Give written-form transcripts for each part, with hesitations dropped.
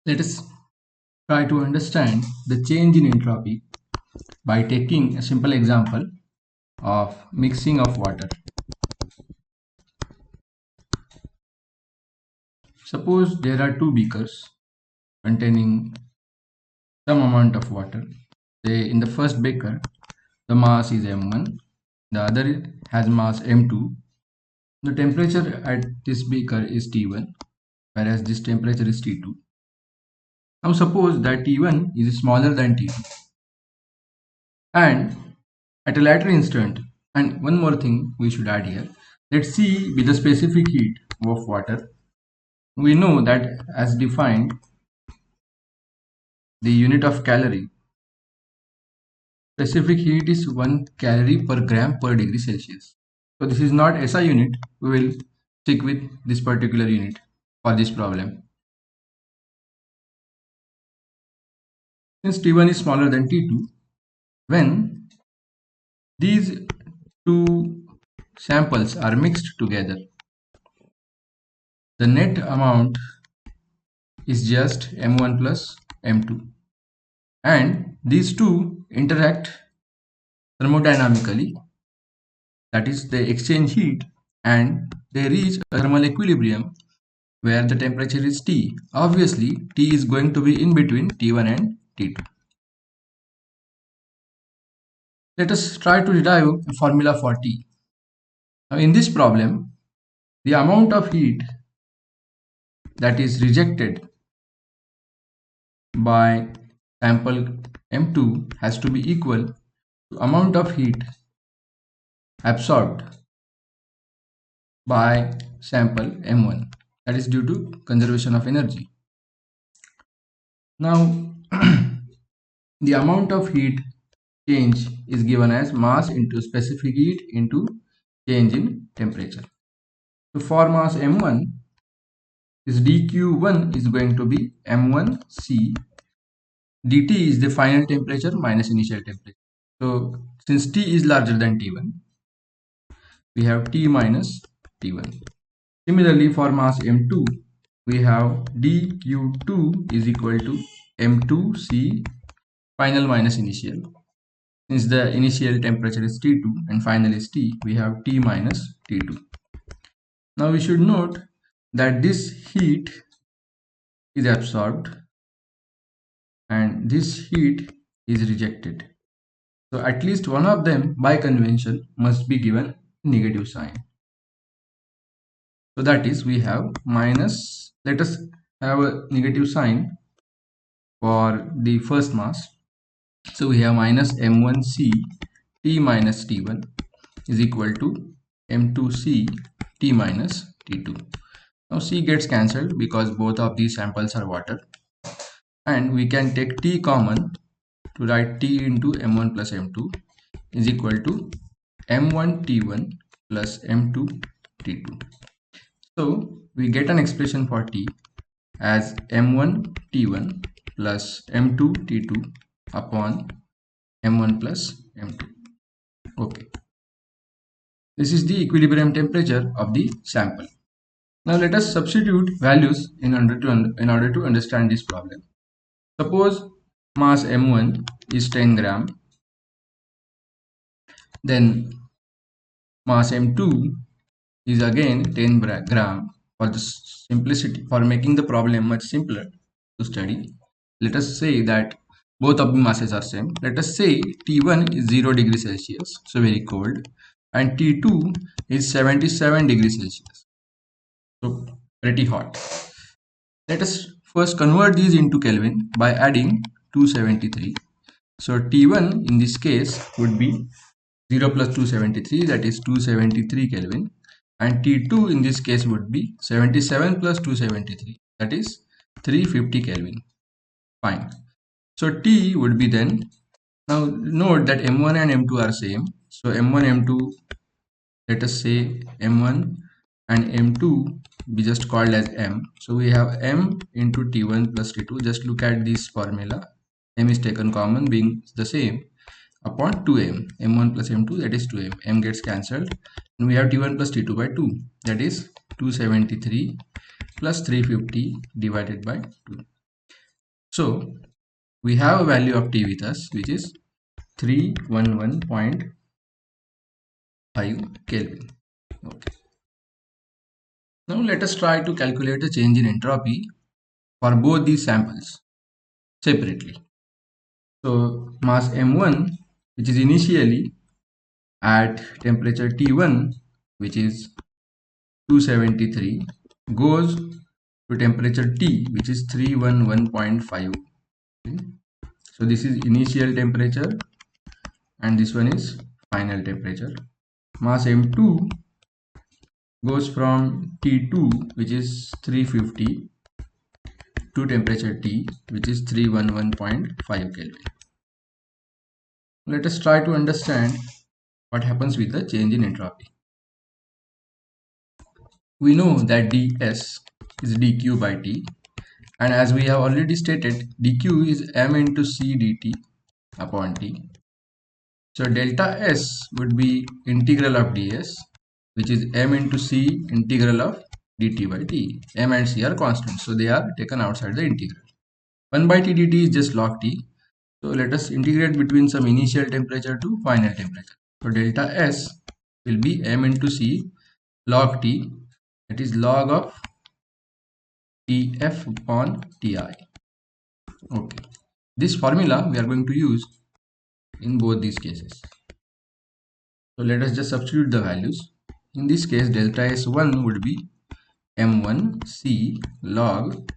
Let us try to understand the change in entropy by taking a simple example of mixing of water. Suppose there are two beakers containing some amount of water. Say in the first beaker, the mass is m1, the other has mass m2. The temperature at this beaker is T1, whereas this temperature is T2. Now suppose that T1 is smaller than T2. And at a later instant, and one more thing we should add here, let C be the specific heat of water. We know that as defined, the unit of calorie, specific heat is 1 calorie per gram per degree Celsius. So this is not SI unit, we will stick with this particular unit for this problem. Since T1 is smaller than T2, when these two samples are mixed together, the net amount is just m1 plus m2, and these two interact thermodynamically, that is they exchange heat and they reach a thermal equilibrium where the temperature is T. Obviously T is going to be in between T1 and T2. Let us try to derive a formula for T. Now in this problem, the amount of heat that is rejected by sample M2 has to be equal to amount of heat absorbed by sample M1, that is due to conservation of energy. Now the amount of heat change is given as mass into specific heat into change in temperature. So for mass M1, this dQ1 is going to be M1C. dt is the final temperature minus initial temperature. So since T is larger than T1, we have T minus T1. Similarly, for mass M2, we have dQ2 is equal to M2C final minus initial. Since the initial temperature is T2 and final is T, we have T minus T2. Now we should note that this heat is absorbed and this heat is rejected. So at least one of them by convention must be given negative sign. So that is, we have minus, let us have a negative sign for the first mass. So we have minus M1C T minus T1 is equal to M2C T minus T2. Now C gets cancelled because both of these samples are water, and we can take T common to write T into M1 plus M2 is equal to M1 T1 plus M2 T2. So we get an expression for T as M1 T1 plus M2 T2 upon M1 plus M2. Okay. This is the equilibrium temperature of the sample. Now let us substitute values in order to understand this problem. Suppose mass M1 is 10 gram, then mass M2 is again 10 gram. For the simplicity, for making the problem much simpler to study, let us say that both of the masses are same. Let us say T1 is 0 degrees Celsius, so very cold, and T2 is 77 degrees Celsius, so pretty hot. Let us first convert these into Kelvin by adding 273. So T1 in this case would be 0 plus 273, that is 273 Kelvin, and T2 in this case would be 77 plus 273, that is 350 Kelvin. Fine. So T would be then, now note that M1 and M2 are same. So M1, M2, let us say M1 and M2 be just called as M. So we have M into T1 plus T2. Just look at this formula. M is taken common being the same upon 2M. M1 plus M2, that is 2M. M gets cancelled. And we have T1 plus T2 by 2. That is 273 plus 350 divided by 2. So we have a value of T with us, which is 311.5 Kelvin. Okay. Now let us try to calculate the change in entropy for both these samples separately. So mass M1, which is initially at temperature T1, which is 273, goes to temperature T, which is 311.5. So this is initial temperature and this one is final temperature. Mass M2 goes from T2, which is 350, to temperature T, which is 311.5 Kelvin. Let us try to understand what happens with the change in entropy. We know that ds is dq by t, and as we have already stated, dq is m into c dt upon t. So delta s would be integral of ds, which is m into c integral of dt by t. M and c are constants, so they are taken outside the integral. 1 by t dt is just log t. So let us integrate between some initial temperature to final temperature. So delta s will be m into c log t, that is log of Tf upon Ti. Okay. This formula we are going to use in both these cases. So let us just substitute the values. In this case, delta S1 would be M1 C log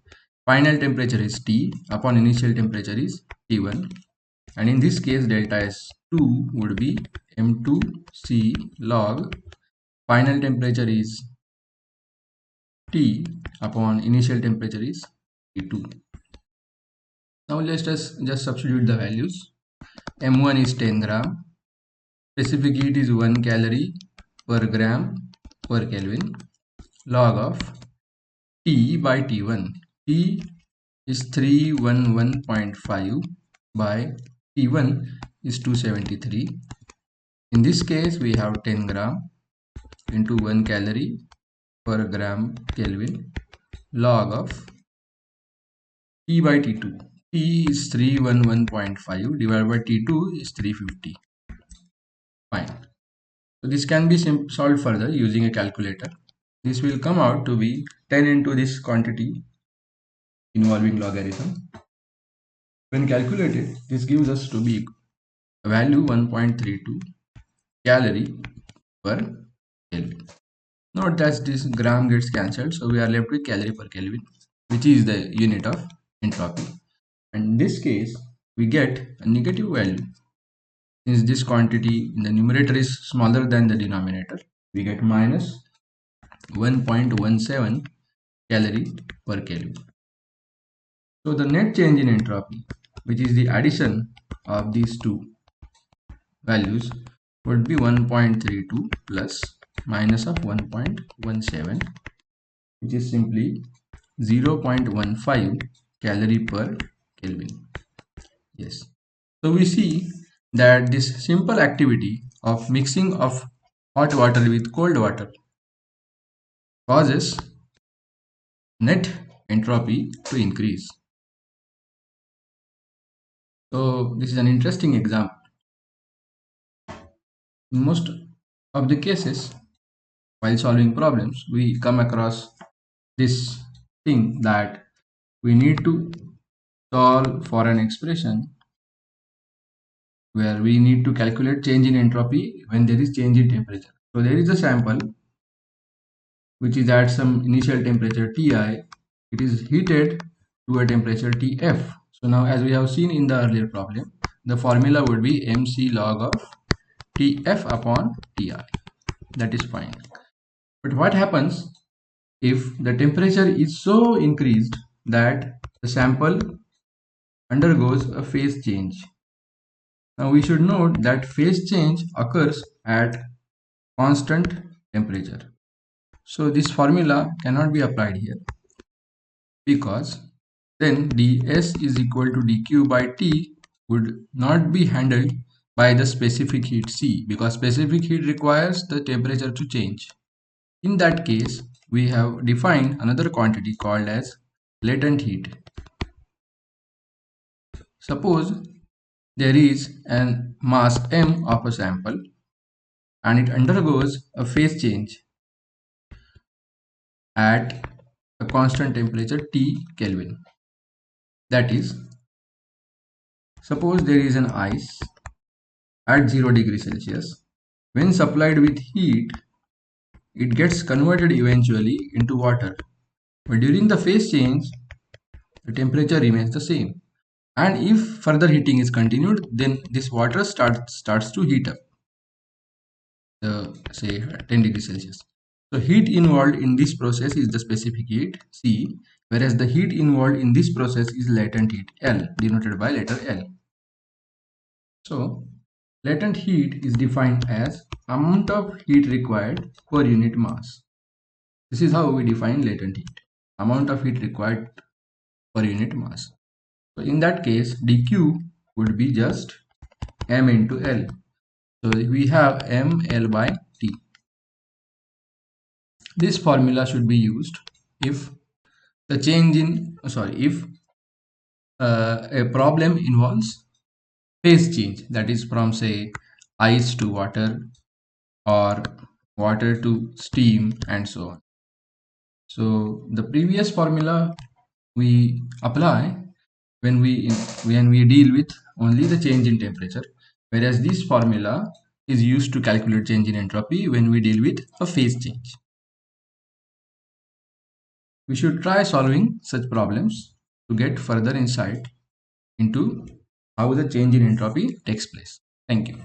final temperature is T upon initial temperature is T1. And in this case, delta S2 would be M2 C log final temperature is T upon initial temperature is T2. Now let us just substitute the values. M1 is 10 gram, specific heat is 1 calorie per gram per Kelvin, log of T by T1. T is 311.5 by T1 is 273. In this case, we have 10 gram into 1 calorie per gram Kelvin, log of T by T2. T is 311.5 divided by T2 is 350. Fine. So this can be solved further using a calculator. This will come out to be 10 into this quantity involving logarithm. When calculated, this gives us to be a value 1.32 calorie per Kelvin. Note that this gram gets cancelled, so we are left with calorie per Kelvin, which is the unit of entropy. And in this case, we get a negative value. Since this quantity in the numerator is smaller than the denominator, we get minus 1.17 calorie per Kelvin. So the net change in entropy, which is the addition of these two values, would be 1.32 plus minus of 1.17, which is simply 0.15 calorie per Kelvin. Yes. So we see that this simple activity of mixing of hot water with cold water causes net entropy to increase. So this is an interesting example. In most of the cases, while solving problems, we come across this thing that we need to solve for an expression where we need to calculate change in entropy when there is change in temperature. So there is a sample which is at some initial temperature Ti. It is heated to a temperature Tf. So now, as we have seen in the earlier problem, the formula would be mc log of Tf upon Ti. That is fine. But what happens if the temperature is so increased that the sample undergoes a phase change? Now we should note that phase change occurs at constant temperature. So this formula cannot be applied here, because then ds is equal to dq by t would not be handled by the specific heat C, because specific heat requires the temperature to change. In that case, we have defined another quantity called as latent heat. Suppose there is a mass m of a sample and it undergoes a phase change at a constant temperature T Kelvin. That is, suppose there is an ice at 0 degrees Celsius. When supplied with heat, it gets converted eventually into water. But during the phase change, the temperature remains the same. And if further heating is continued, then this water starts to heat up, say 10 degrees Celsius. So heat involved in this process is the specific heat C, whereas the heat involved in this process is latent heat L, denoted by letter L. So latent heat is defined as amount of heat required per unit mass. This is how we define latent heat, amount of heat required per unit mass. So in that case, dq would be just m into L. So we have mL by T. This formula should be used if the change in if a problem involves phase change, that is from say ice to water or water to steam and so on. So the previous formula we apply when we deal with only the change in temperature, whereas this formula is used to calculate change in entropy when we deal with a phase change. We should try solving such problems to get further insight into how the change in entropy takes place. Thank you.